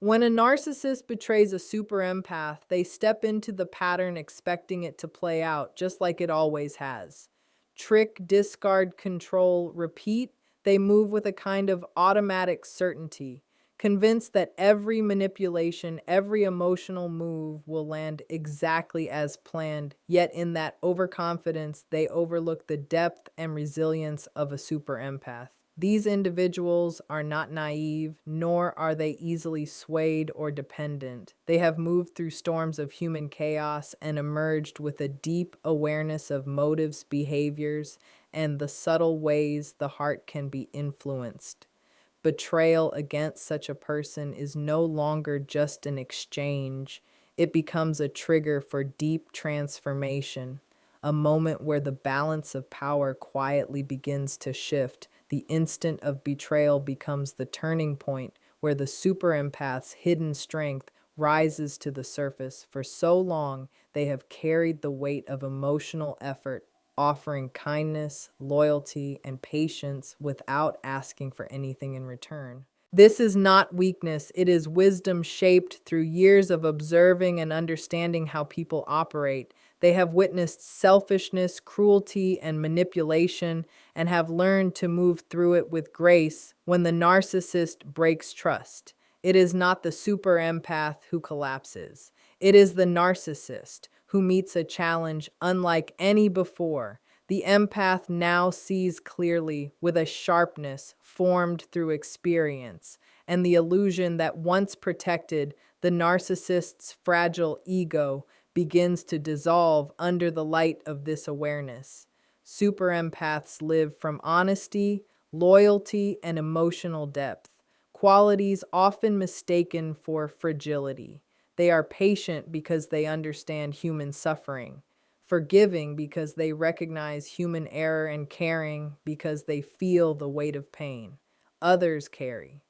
When a narcissist betrays a super empath, they step into the pattern expecting it to play out just like it always has. Trick, discard, control, repeat, they move with a kind of automatic certainty, convinced that every manipulation, every emotional move will land exactly as planned. Yet, in that overconfidence, they overlook the depth and resilience of a super empath. These individuals are not naive, nor are they easily swayed or dependent. They have moved through storms of human chaos and emerged with a deep awareness of motives, behaviors, and the subtle ways the heart can be influenced. Betrayal against such a person is no longer just an exchange, it becomes a trigger for deep transformation, a moment where the balance of power quietly begins to shift. The instant of betrayal becomes the turning point where the super empath's hidden strength rises to the surface. For so long, they have carried the weight of emotional effort, offering kindness, loyalty, and patience without asking for anything in return. This is not weakness, it is wisdom shaped through years of observing and understanding how people operate. They have witnessed selfishness, cruelty, and manipulation, and have learned to move through it with grace. When the narcissist breaks trust, it is not the super empath who collapses. It is the narcissist who meets a challenge unlike any before. The empath now sees clearly with a sharpness formed through experience, and the illusion that once protected the narcissist's fragile ego begins to dissolve under the light of this awareness. Super empaths live from honesty, loyalty, and emotional depth, qualities often mistaken for fragility. They are patient because they understand human suffering, forgiving because they recognize human error, and caring because they feel the weight of pain others carry.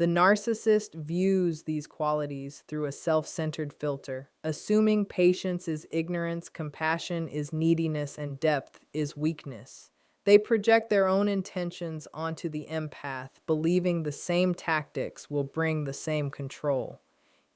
The narcissist views these qualities through a self centered filter, assuming patience is ignorance, compassion is neediness, and depth is weakness. They project their own intentions onto the empath, believing the same tactics will bring the same control.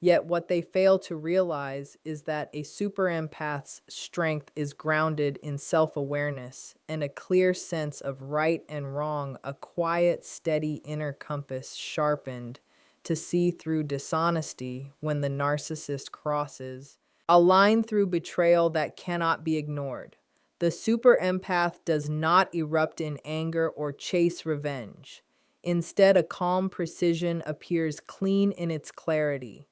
Yet, what they fail to realize is that a super empath's strength is grounded in self awareness and a clear sense of right and wrong, a quiet, steady inner compass sharpened to see through dishonesty when the narcissist crosses a line through betrayal that cannot be ignored. The super empath does not erupt in anger or chase revenge. Instead, a calm precision appears clean in its clarity.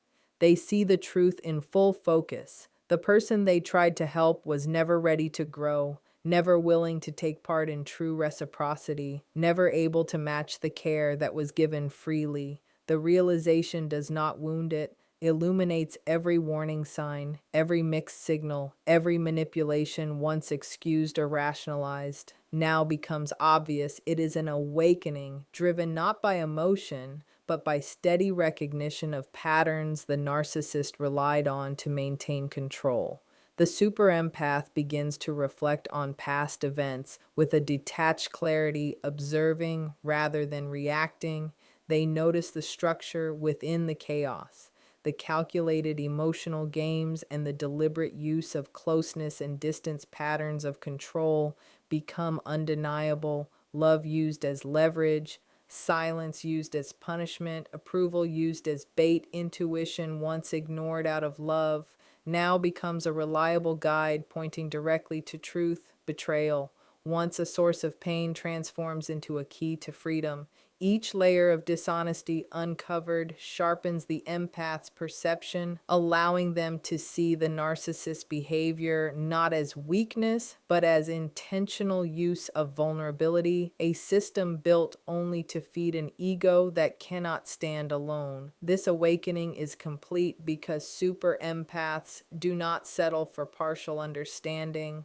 They see the truth in full focus. The person they tried to help was never ready to grow, never willing to take part in true reciprocity, never able to match the care that was given freely. The realization does not wound it, illuminates every warning sign, every mixed signal, every manipulation once excused or rationalized now becomes obvious. It is an awakening driven not by emotion, but by steady recognition of patterns the narcissist relied on to maintain control. The super empath begins to reflect on past events with a detached clarity, observing rather than reacting. They notice the structure within the chaos, the calculated emotional games, and the deliberate use of closeness and distance. Patterns of control become undeniable, love used as leverage, silence used as punishment, approval used as bait. Intuition, once ignored out of love, now becomes a reliable guide pointing directly to truth. Betrayal, once a source of pain, transforms into a key to freedom. Each layer of dishonesty uncovered sharpens the empath's perception, allowing them to see the narcissist's behavior not as weakness, but as intentional use of vulnerability, a system built only to feed an ego that cannot stand alone. This awakening is complete because super empaths do not settle for partial understanding.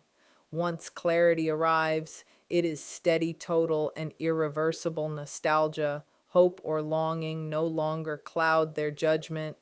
Once clarity arrives, it is steady, total, and irreversible. Nostalgia, hope, or longing no longer cloud their judgment.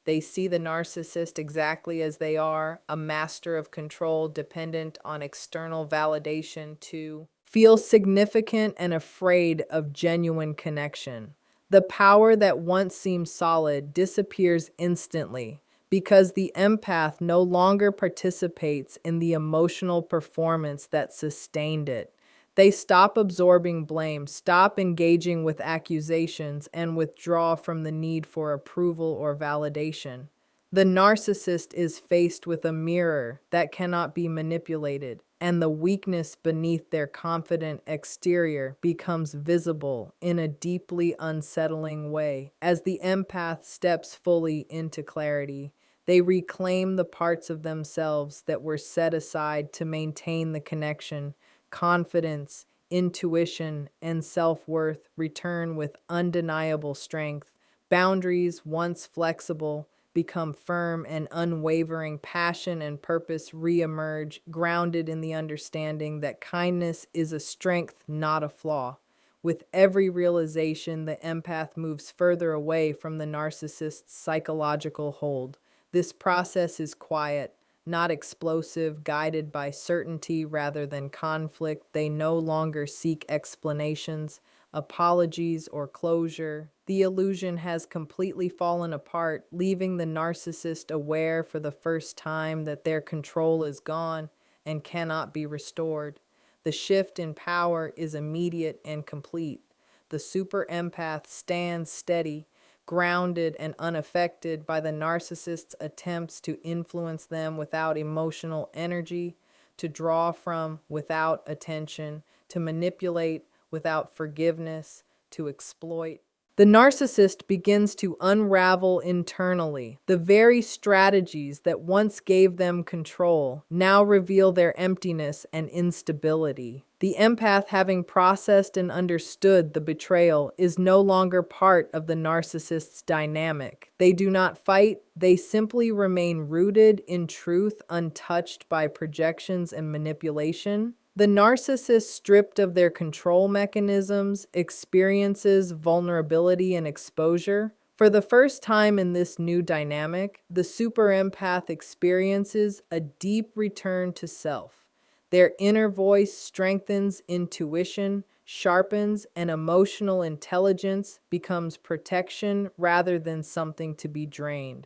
They see the narcissist exactly as they are, a master of control dependent on external validation to feel significant and afraid of genuine connection. The power that once seemed solid disappears instantly because the empath no longer participates in the emotional performance that sustained it. They stop absorbing blame, stop engaging with accusations, and withdraw from the need for approval or validation. The narcissist is faced with a mirror that cannot be manipulated, and the weakness beneath their confident exterior becomes visible in a deeply unsettling way. As the empath steps fully into clarity, they reclaim the parts of themselves that were set aside to maintain the connection. Confidence, intuition, and self worth return with undeniable strength. Boundaries, once flexible, become firm and unwavering. Passion and purpose reemerge, grounded in the understanding that kindness is a strength, not a flaw. With every realization, the empath moves further away from the narcissist's psychological hold. This process is quiet, not explosive, guided by certainty rather than conflict. They no longer seek explanations, apologies, or closure. The illusion has completely fallen apart, leaving the narcissist aware for the first time that their control is gone and cannot be restored. The shift in power is immediate and complete. The super empath stands steady, grounded and unaffected by the narcissist's attempts to influence them without emotional energy, to draw from without attention, to manipulate without forgiveness, to exploit. The narcissist begins to unravel internally. The very strategies that once gave them control now reveal their emptiness and instability. The empath, having processed and understood the betrayal, is no longer part of the narcissist's dynamic. They do not fight, they simply remain rooted in truth, untouched by projections and manipulation. The narcissist, stripped of their control mechanisms, experiences vulnerability and exposure. For the first time in this new dynamic, the super empath experiences a deep return to self. Their inner voice strengthens, intuition sharpens, and emotional intelligence becomes protection rather than something to be drained.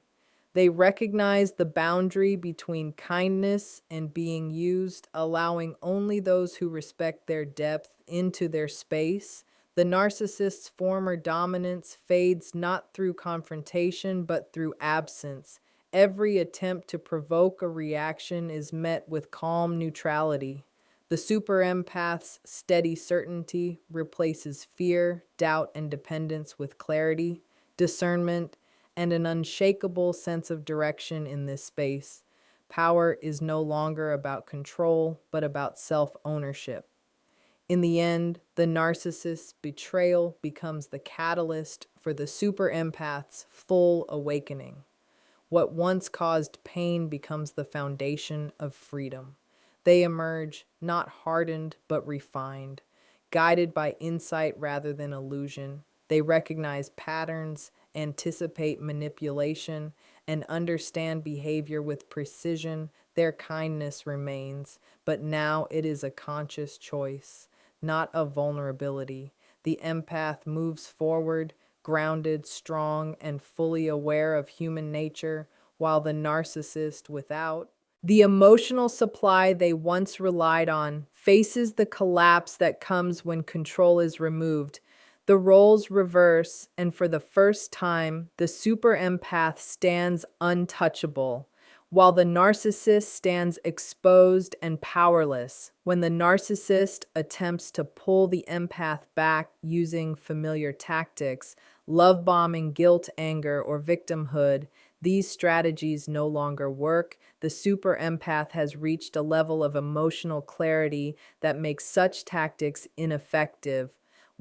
They recognize the boundary between kindness and being used, allowing only those who respect their depth into their space. The narcissist's former dominance fades not through confrontation but through absence. Every attempt to provoke a reaction is met with calm neutrality. The super empath's steady certainty replaces fear, doubt, and dependence with clarity, discernment, and an unshakable sense of direction in this space. Power is no longer about control, but about self-ownership. In the end, the narcissist's betrayal becomes the catalyst for the super empath's full awakening. What once caused pain becomes the foundation of freedom. They emerge not hardened but refined, guided by insight rather than illusion. They recognize patterns, anticipate manipulation, and understand behavior with precision. Their kindness remains, but now it is a conscious choice, not a vulnerability. The empath moves forward, grounded, strong, and fully aware of human nature, while the narcissist without the emotional supply they once relied on faces the collapse that comes when control is removed. The roles reverse, and for the first time, the super empath stands untouchable, while the narcissist stands exposed and powerless. When the narcissist attempts to pull the empath back using familiar tactics, love bombing, guilt, anger, or victimhood, these strategies no longer work. The super empath has reached a level of emotional clarity that makes such tactics ineffective.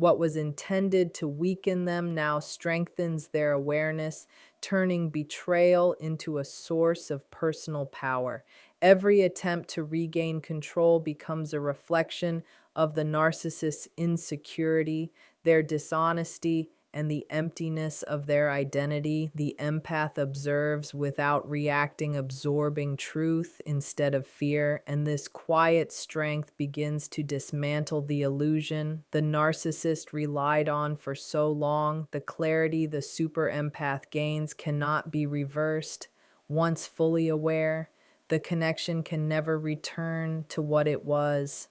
What was intended to weaken them now strengthens their awareness, turning betrayal into a source of personal power. Every attempt to regain control becomes a reflection of the narcissist's insecurity, their dishonesty, and the emptiness of their identity, the empath observes without reacting, absorbing truth instead of fear, and this quiet strength begins to dismantle the illusion the narcissist relied on for so long. The clarity the super empath gains cannot be reversed. Once fully aware, the connection can never return to what it was.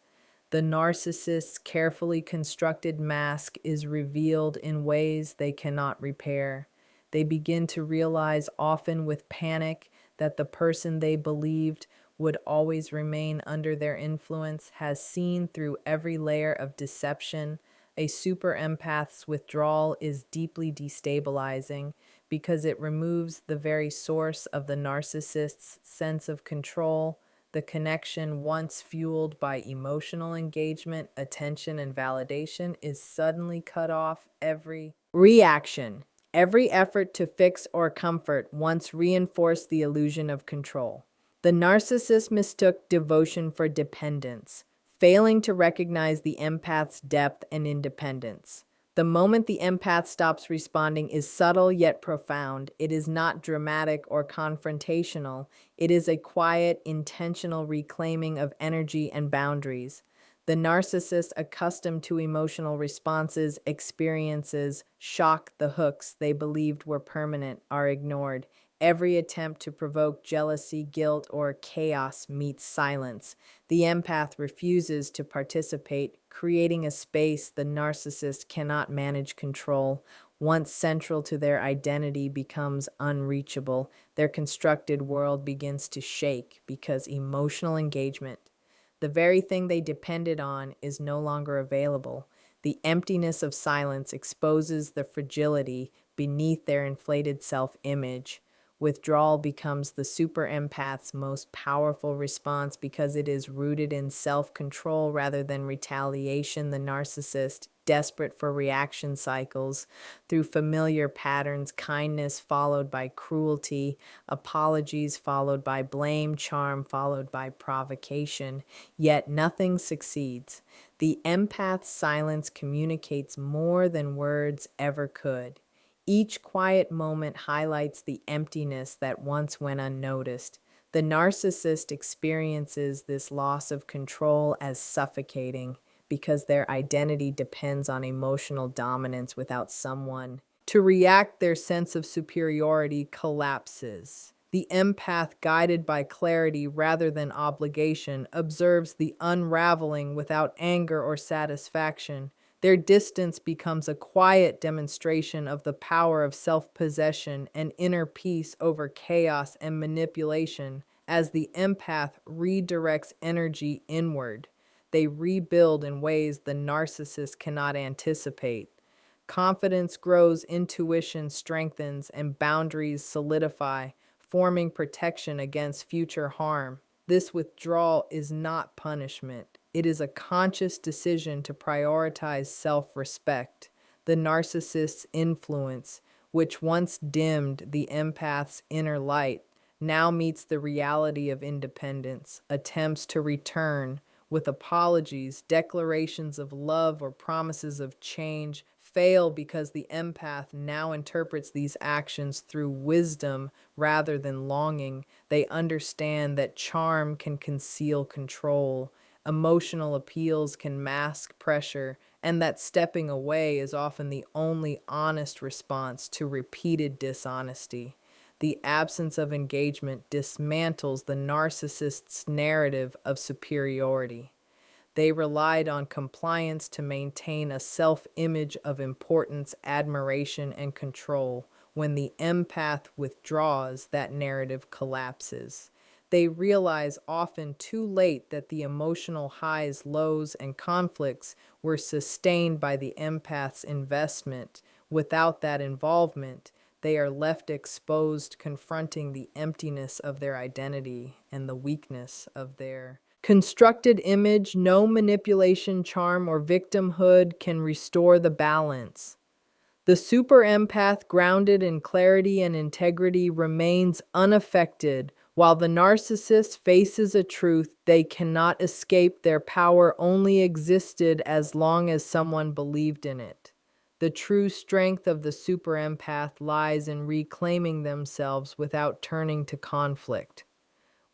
The narcissist's carefully constructed mask is revealed in ways they cannot repair. They begin to realize, often with panic, that the person they believed would always remain under their influence has seen through every layer of deception. A super empath's withdrawal is deeply destabilizing because it removes the very source of the narcissist's sense of control. The connection, once fueled by emotional engagement, attention, and validation, is suddenly cut off. Every reaction, every effort to fix or comfort once reinforced the illusion of control. The narcissist mistook devotion for dependence, failing to recognize the empath's depth and independence. The moment the empath stops responding is subtle yet profound. It is not dramatic or confrontational. It is a quiet, intentional reclaiming of energy and boundaries. The narcissist, accustomed to emotional responses, experiences, shock the hooks they believed were permanent, are ignored. Every attempt to provoke jealousy, guilt, or chaos meets silence. The empath refuses to participate, creating a space the narcissist cannot manage. Control, once central to their identity, becomes unreachable. Their constructed world begins to shake because emotional engagement, the very thing they depended on, is no longer available. The emptiness of silence exposes the fragility beneath their inflated self-image. Withdrawal becomes the super empath's most powerful response because it is rooted in self-control rather than retaliation. The narcissist, desperate for reaction cycles through familiar patterns, kindness followed by cruelty, apologies followed by blame, charm followed by provocation, yet nothing succeeds. The empath's silence communicates more than words ever could. Each quiet moment highlights the emptiness that once went unnoticed. The narcissist experiences this loss of control as suffocating because their identity depends on emotional dominance. Without someone to react, their sense of superiority collapses. The empath, guided by clarity rather than obligation, observes the unraveling without anger or satisfaction. Their distance becomes a quiet demonstration of the power of self-possession and inner peace over chaos and manipulation. As the empath redirects energy inward, they rebuild in ways the narcissist cannot anticipate. Confidence grows, intuition strengthens, and boundaries solidify, forming protection against future harm. This withdrawal is not punishment. It is a conscious decision to prioritize self-respect. The narcissist's influence, which once dimmed the empath's inner light, now meets the reality of independence. Attempts to return with apologies, declarations of love, or promises of change fail because the empath now interprets these actions through wisdom rather than longing. They understand that charm can conceal control, emotional appeals can mask pressure, and that stepping away is often the only honest response to repeated dishonesty. The absence of engagement dismantles the narcissist's narrative of superiority. They relied on compliance to maintain a self-image of importance, admiration, and control. When the empath withdraws, that narrative collapses. They realize, often too late, that the emotional highs, lows, and conflicts were sustained by the empath's investment. Without that involvement, they are left exposed, confronting the emptiness of their identity and the weakness of their constructed image. No manipulation, charm, or victimhood can restore the balance. The super empath, grounded in clarity and integrity, remains unaffected, while the narcissist faces a truth they cannot escape. Their power only existed as long as someone believed in it. The true strength of the super empath lies in reclaiming themselves without turning to conflict.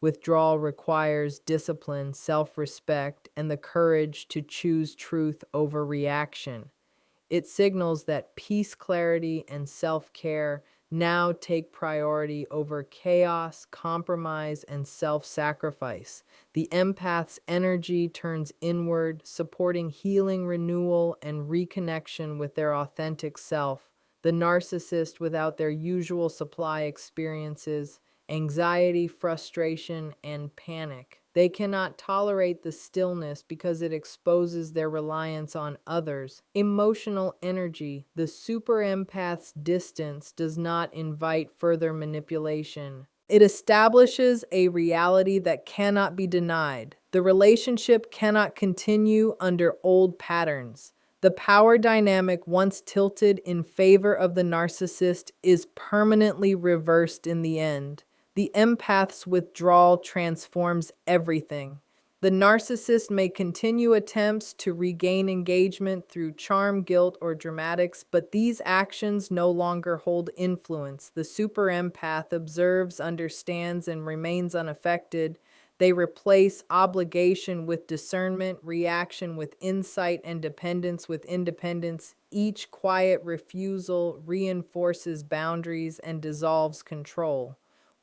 Withdrawal requires discipline, self respect, and the courage to choose truth over reaction. It signals that peace, clarity, and self care now take priority over chaos, compromise, and self sacrifice. The empath's energy turns inward, supporting healing, renewal, and reconnection with their authentic self. The narcissist, without their usual supply, experiences anxiety, frustration, and panic. They cannot tolerate the stillness because it exposes their reliance on others. Emotional energy. The super empath's distance does not invite further manipulation. It establishes a reality that cannot be denied. The relationship cannot continue under old patterns. The power dynamic, once tilted in favor of the narcissist, is permanently reversed in the end. The empath's withdrawal transforms everything. The narcissist may continue attempts to regain engagement through charm, guilt, or dramatics, but these actions no longer hold influence. The super empath observes, understands, and remains unaffected. They replace obligation with discernment, reaction with insight, and dependence with independence. Each quiet refusal reinforces boundaries and dissolves control.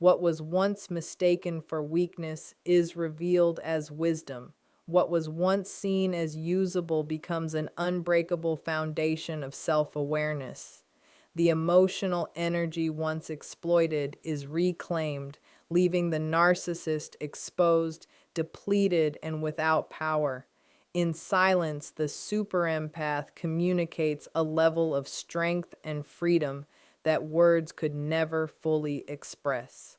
What was once mistaken for weakness is revealed as wisdom. What was once seen as usable becomes an unbreakable foundation of self-awareness. The emotional energy once exploited is reclaimed, leaving the narcissist exposed, depleted, and without power. In silence, the super empath communicates a level of strength and freedom that words could never fully express.